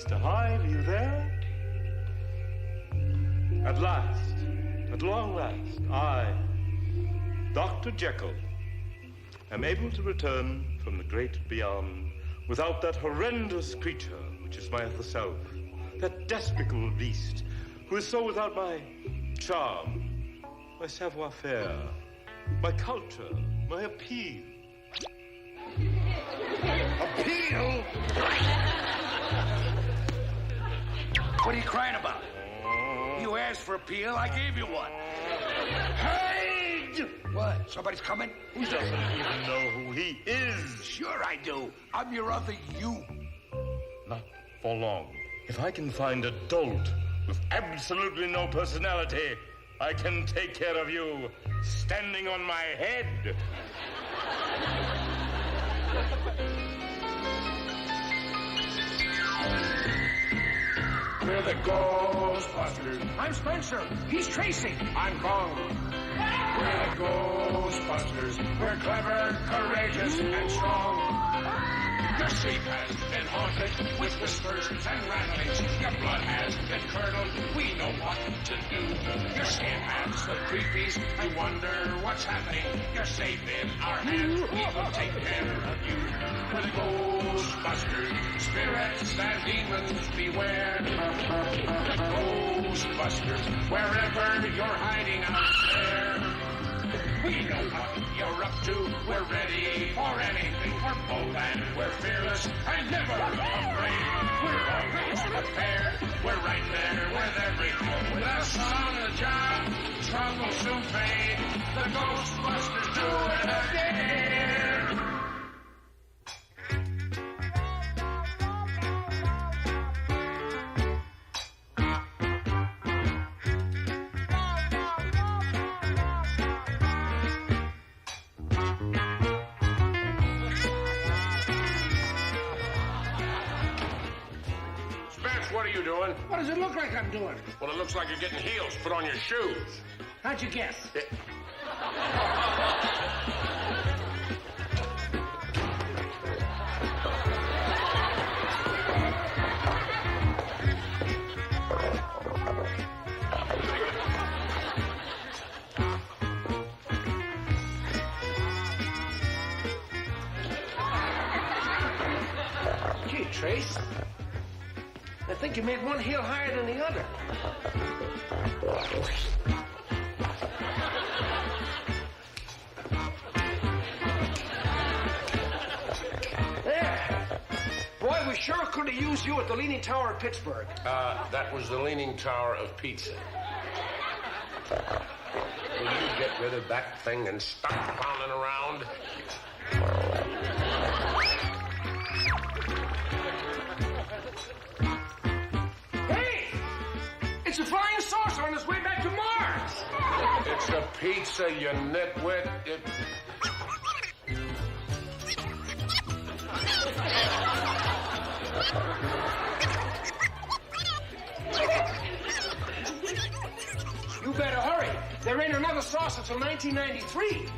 Mr. Hyde, are you there? At last, at long last, I, Dr. Jekyll, am able to return from the great beyond without that horrendous creature which is my other self, that despicable beast who is so without my charm, my savoir-faire, my culture, my appeal. Appeal? What are you crying about? You asked for appeal, I gave you one. Hyde! What? Somebody's coming? He doesn't even know who he is. Sure I do. I'm your other you. Not for long. If I can find a dolt with absolutely no personality, I can take care of you standing on my head. We're the Ghostbusters. I'm Spencer. He's Tracy. I'm Kong. We're the Ghostbusters. We're clever, courageous, and strong. Your sleep has been haunted with whispers and rattlings. Your blood has been curdled. We know what to do. Your skin has the creepies. I wonder what's happening. You're safe in our hands. We will take care of you. We're the Ghostbusters. Spirits and demons beware. The Ghostbusters. Wherever you're hiding out there. We know what you're up to. We're ready for anything. We're bold and we're fearless and never afraid. We're always prepared. We're right there with everything. With us on the job, trouble soon fade. The Ghostbusters do it again. What are you doing? What does it look like I'm doing? Well, it looks like you're getting heels put on your shoes. How'd you guess? Gee, Trace. I think you made one heel higher than the other. There. Boy, we sure could have used you at the Leaning Tower of Pittsburgh. That was the Leaning Tower of Pizza. Will you get rid of that thing and stop pounding around? It's a flying saucer on its way back to Mars. It's a pizza, you nitwit. You better hurry. There ain't another saucer till 1993.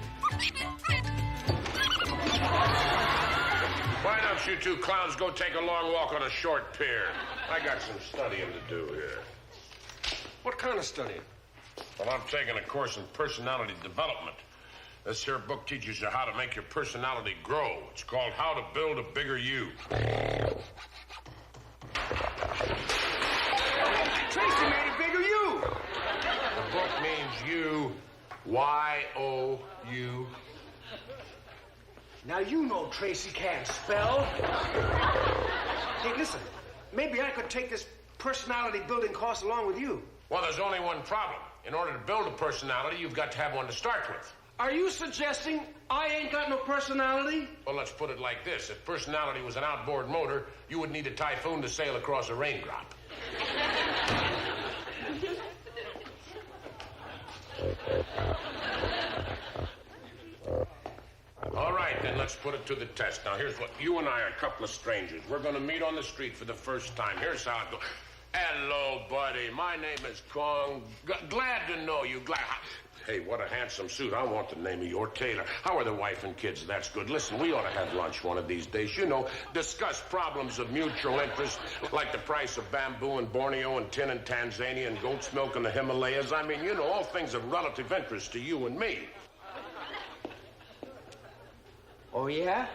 Why don't you two clowns go take a long walk on a short pier? I got some studying to do here. What kind of study? Well, I'm taking a course in personality development. This here book teaches you how to make your personality grow. It's called How to Build a Bigger You. Tracy made a bigger you. The book means you, Y-O-U. Now you know Tracy can't spell. Hey, listen. Maybe I could take this personality building course along with you. Well, there's only one problem. In order to build a personality, you've got to have one to start with. Are you suggesting I ain't got no personality? Well, let's put it like this. If personality was an outboard motor, you would need a typhoon to sail across a raindrop. All right, then, let's put it to the test. Now, here's what. You and I are a couple of strangers. We're going to meet on the street for the first time. Here's how it goes. Hello, buddy. My name is Kong. Glad to know you. Hey, what a handsome suit. I want the name of your tailor. How are the wife and kids? That's good. Listen, we ought to have lunch one of these days. You know, discuss problems of mutual interest, like the price of bamboo in Borneo and tin in Tanzania and goat's milk in the Himalayas. I mean, you know, all things of relative interest to you and me. Oh, yeah?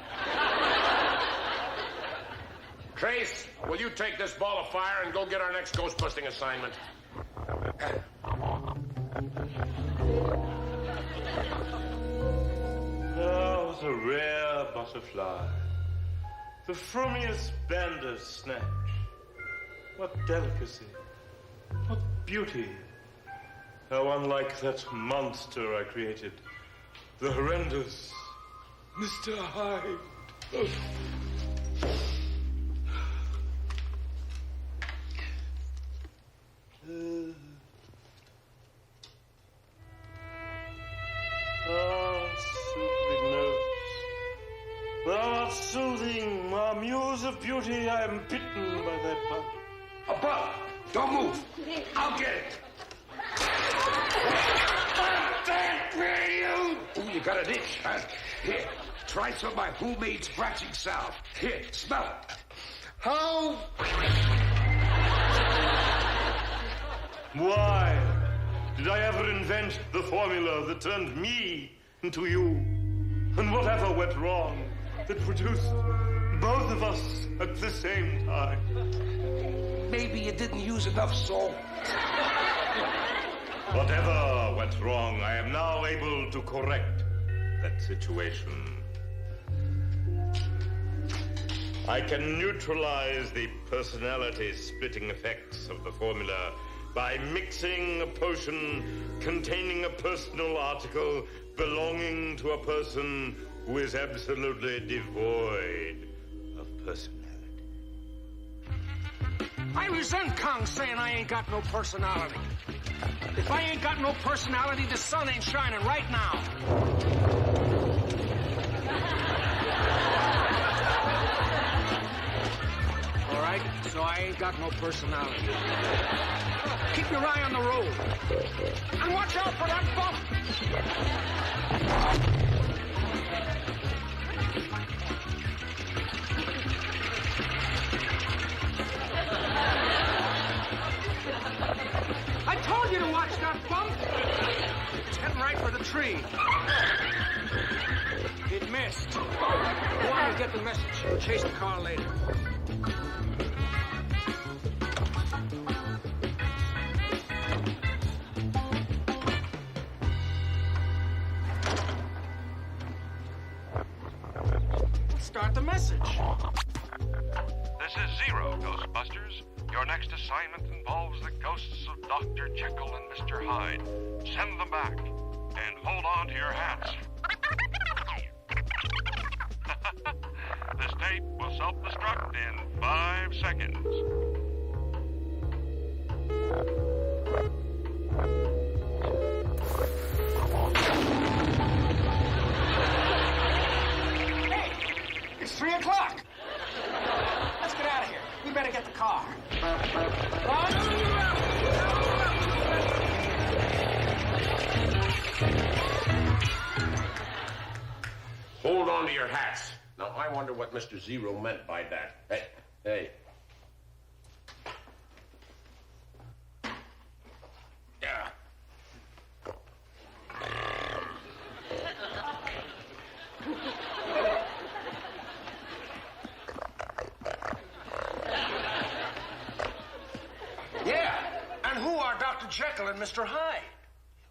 Trace, will you take this ball of fire and go get our next ghost-busting assignment? Oh, the rare butterfly. The frumiest bandersnatch. What delicacy. What beauty. How unlike that monster I created. The horrendous Mr. Hyde. Soothing notes. Thou art soothing, my muse of beauty. I am bitten by thy bud. Above! Don't move! I'll get it! Thank me, you! Ooh, you got an itch, huh? Here, try some of my homemade scratching salve. Here, smell it. How? Why did I ever invent the formula that turned me into you? And whatever went wrong that produced both of us at the same time? Maybe you didn't use enough salt. Whatever went wrong, I am now able to correct that situation. I can neutralize the personality-splitting effects of the formula by mixing a potion containing a personal article belonging to a person who is absolutely devoid of personality. I resent Kong saying I ain't got no personality. If I ain't got no personality, the sun ain't shining right now. All right, so I ain't got no personality. Keep your eye on the road. And watch out for that bump. I told you to watch that bump. It's heading right for the tree. It missed. Go on and get the message. We'll chase the car later. Start the message. This is Zero, Ghostbusters. Your next assignment involves the ghosts of Dr. Jekyll and Mr. Hyde. Send them back. And hold on to your hats. This tape will self-destruct in 5 seconds. Hey, it's 3 o'clock. Let's get out of here. We better get the car. Hold on to your hats. Now, I wonder what Mr. Zero meant by that. Hey. Yeah. Yeah, and who are Dr. Jekyll and Mr. Hyde?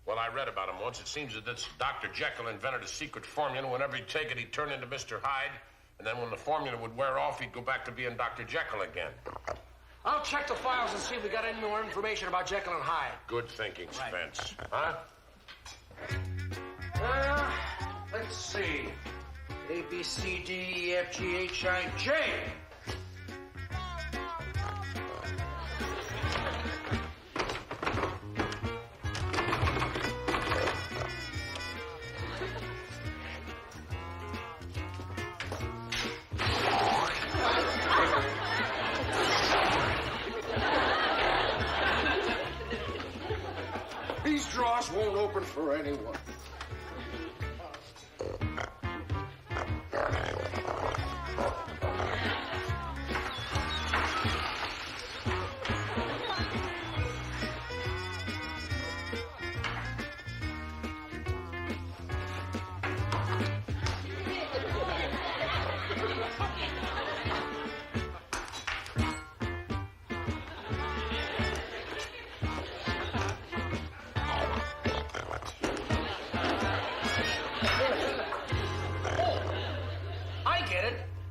Well, I read about him once. It seems that this Dr. Jekyll invented a secret formula. Whenever he'd take it, he'd turn into Mr. Hyde. And then when the formula would wear off, he'd go back to being Dr. Jekyll again. I'll check the files and see if we got any more information about Jekyll and Hyde. Good thinking, Right. Spence. Huh? Let's see. A, B, C, D, E, F, G, H, I, J. These drawers doors won't open for anyone.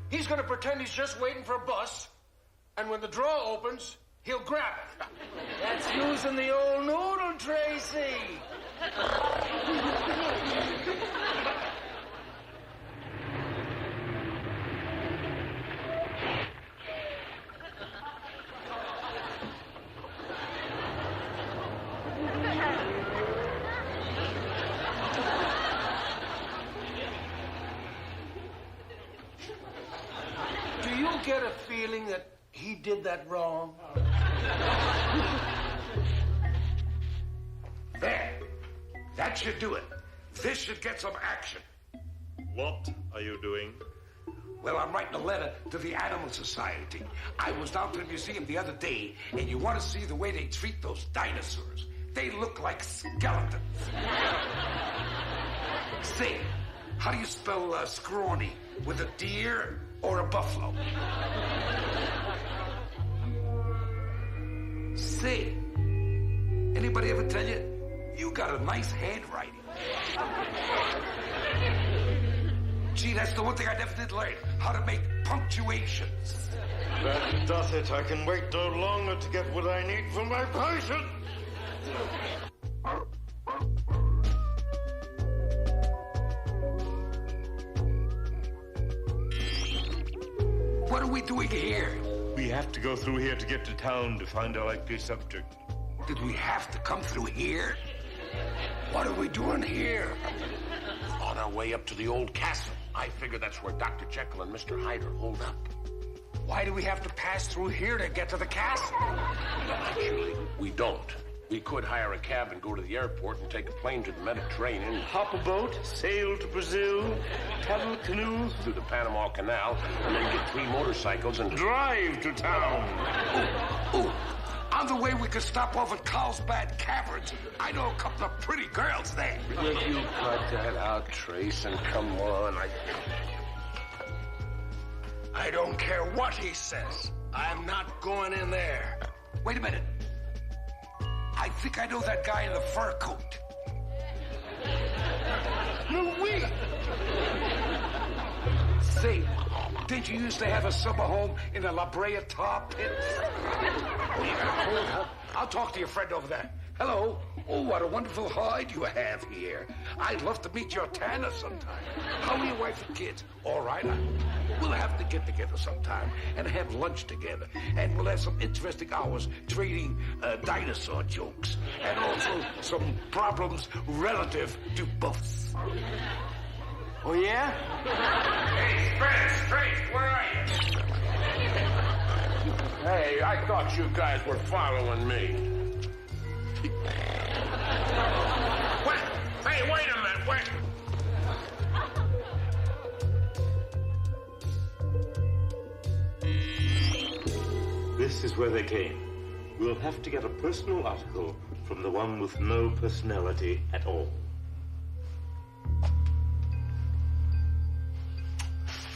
He's going to pretend he's just waiting for a bus, and when the drawer opens, he'll grab it. That's using the old noodle, Tracy. Do you get a feeling that he did that wrong? There. That should do it. This should get some action. What are you doing? Well, I'm writing a letter to the Animal Society. I was down to the museum the other day, and you want to see the way they treat those dinosaurs. They look like skeletons. Say, how do you spell scrawny? With a deer or a buffalo? Say, anybody ever tell you, you got a nice handwriting? Gee, that's the one thing I never did learn, how to make punctuations. That does it. I can wait no longer to get what I need from my patient. What are we doing here? We have to go through here to get to town to find a likely subject. Did we have to come through here? What are we doing here? On our way up to the old castle. I figure that's where Dr. Jekyll and Mr. Hyde are holed up. Why do we have to pass through here to get to the castle? Actually, we don't. We could hire a cab and go to the airport and take a plane to the Mediterranean, Hop a boat, sail to Brazil, paddle canoes through the Panama Canal, and then get 3 motorcycles and drive to town. Ooh, on the way we could stop off at Carlsbad Caverns. I know a couple of pretty girls there. Will you cut that out, Trace, and come on? I don't care what he says. I'm not going in there. Wait a minute. I think I know that guy in the fur coat. Louis! Say, didn't you used to have a summer home in the La Brea tar pits? I'll talk to your friend over there. Hello. Oh, what a wonderful hide you have here. I'd love to meet your tanner sometime. How are your wife and kids? All right. We'll have to get together sometime and have lunch together. And we'll have some interesting hours trading dinosaur jokes. And also some problems relative to buffs. Oh, yeah? Hey, Trace, where are you? Hey, I thought you guys were following me. Hey, wait a minute, wait. This is where they came. We'll have to get a personal article from the one with no personality at all.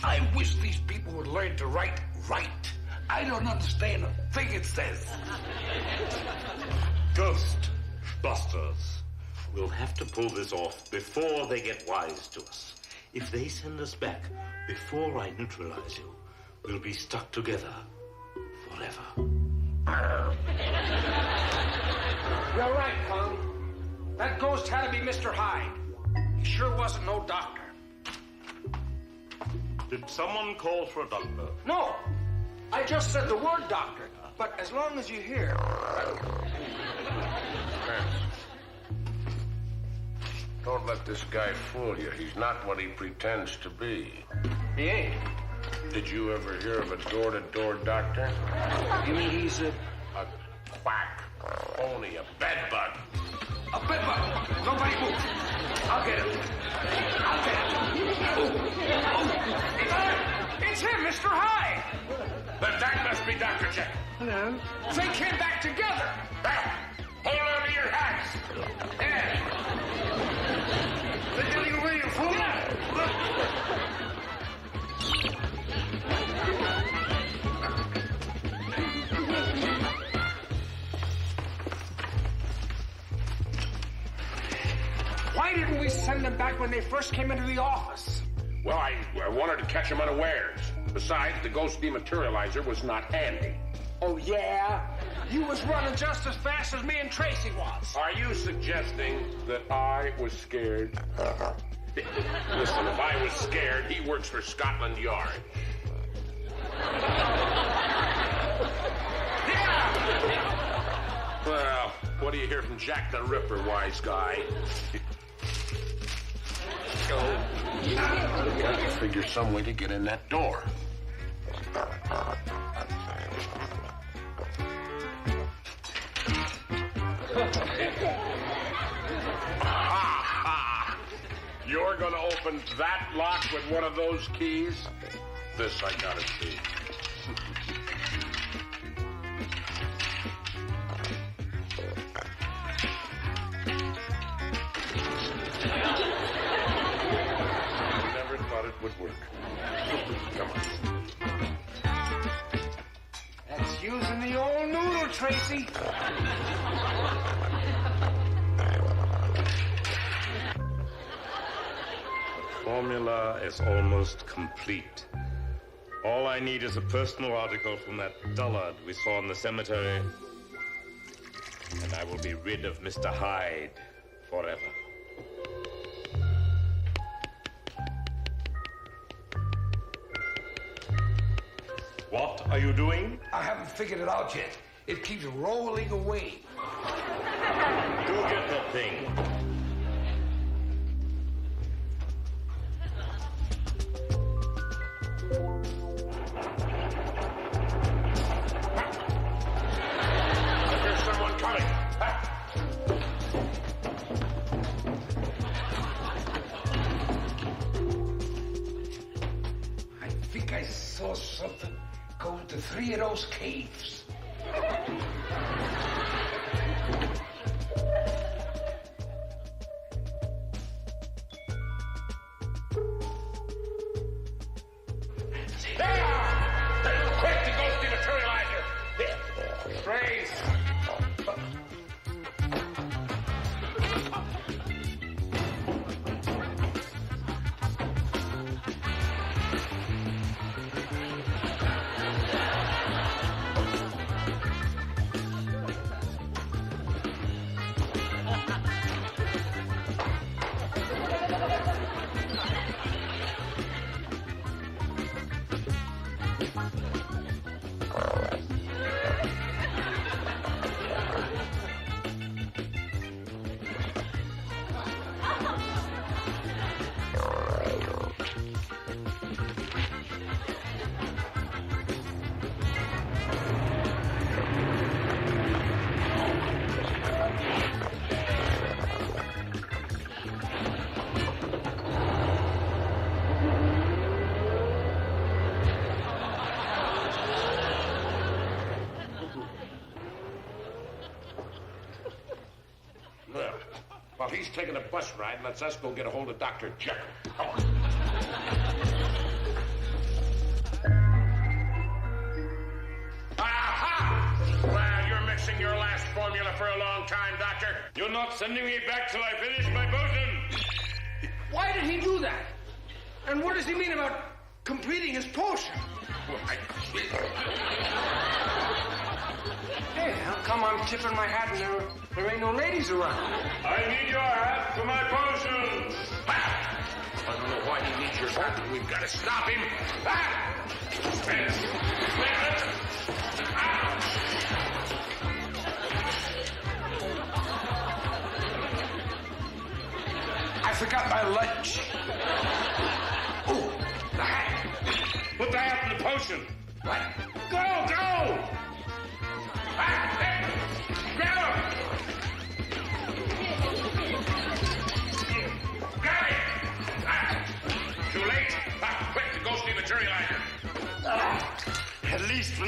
I wish these people would learn to write right. I don't understand a thing it says. Ghostbusters. We'll have to pull this off before they get wise to us. If they send us back before I neutralize you, we'll be stuck together forever. You're right, Kong. That ghost had to be Mr. Hyde. He sure wasn't no doctor. Did someone call for a doctor? No, I just said the word doctor. But as long as you're here... Don't let this guy fool you. He's not what he pretends to be. He ain't. Did you ever hear of a door-to-door doctor? You mean he's a... A quack, phony, a bedbug. A bedbug. Nobody move. I'll get him. It's him, Mr. Hyde. But that must be Dr. Jekyll. Hello. They came back together. Now, hold on to your hats. Yeah. They're getting away, you fool. Why didn't we send them back when they first came into the office? Well, I wanted to catch him unawares. Besides, the ghost dematerializer was not handy. Oh, yeah? You was running just as fast as me and Tracy was. Are you suggesting that I was scared? Listen, if I was scared, he works for Scotland Yard. Yeah! Well, what do you hear from Jack the Ripper, wise guy? We gotta figure some way to get in that door. You're gonna open that lock with one of those keys? This I gotta see. Never thought it would work. Come on. That's using the old noodle, Tracy. Formula is almost complete. All I need is a personal article from that dullard we saw in the cemetery, and I will be rid of Mr. Hyde forever. What are you doing? I haven't figured it out yet. It keeps rolling away. Go get that thing. There's someone coming. I think I saw something go into 3 of those caves. Quick, the ghost dematerializer! Trace. Well, he's taking a bus ride, and let's us go get a hold of Dr. Jekyll. Come on. Aha! Well, you're mixing your last formula for a long time, Doctor. You're not sending me back till I finish my potion. Why did he do that? And what does he mean about completing his potion? Hey, how come I'm tipping my hat and there ain't no ladies around? I need your hat for my potion. I don't know why he needs your hat, but we've got to stop him. I forgot my lunch. Oh, the hat. Put the hat in the potion. What? Go! Grab him!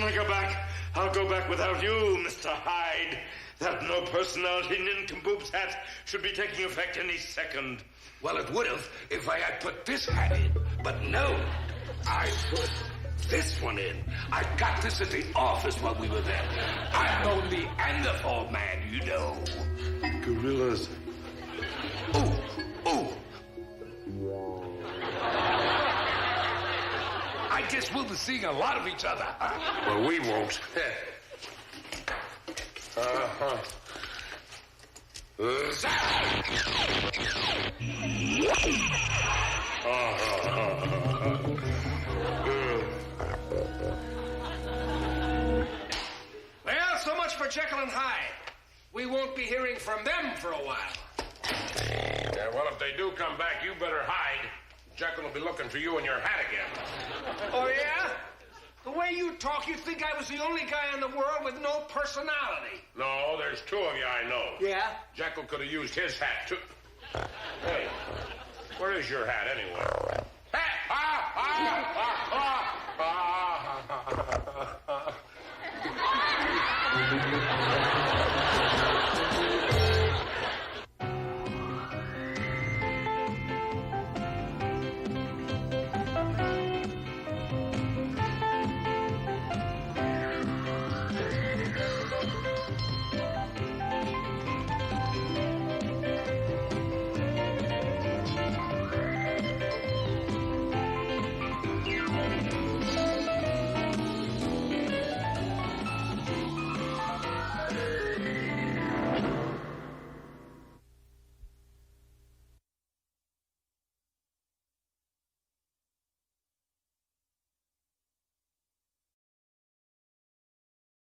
when I go back, I'll go back without you, Mr. Hyde. That no personality nincompoop's hat should be taking effect any second. Well, it would have if I had put this hat in. But no, I put this one in. I got this at the office while we were there. I'm no Neanderthal man, you know. Gorillas. Ooh, ooh. I guess we'll be seeing a lot of each other. Well, we won't. Well, so much for Jekyll and Hyde. We won't be hearing from them for a while. Yeah, well, if they do come back, you better hide. Jekyll will be looking for you in your hat again. Oh, yeah? The way you talk, you'd think I was the only guy in the world with no personality. No, there's two of you I know. Yeah? Jekyll could have used his hat, too. Hey, where is your hat, anyway?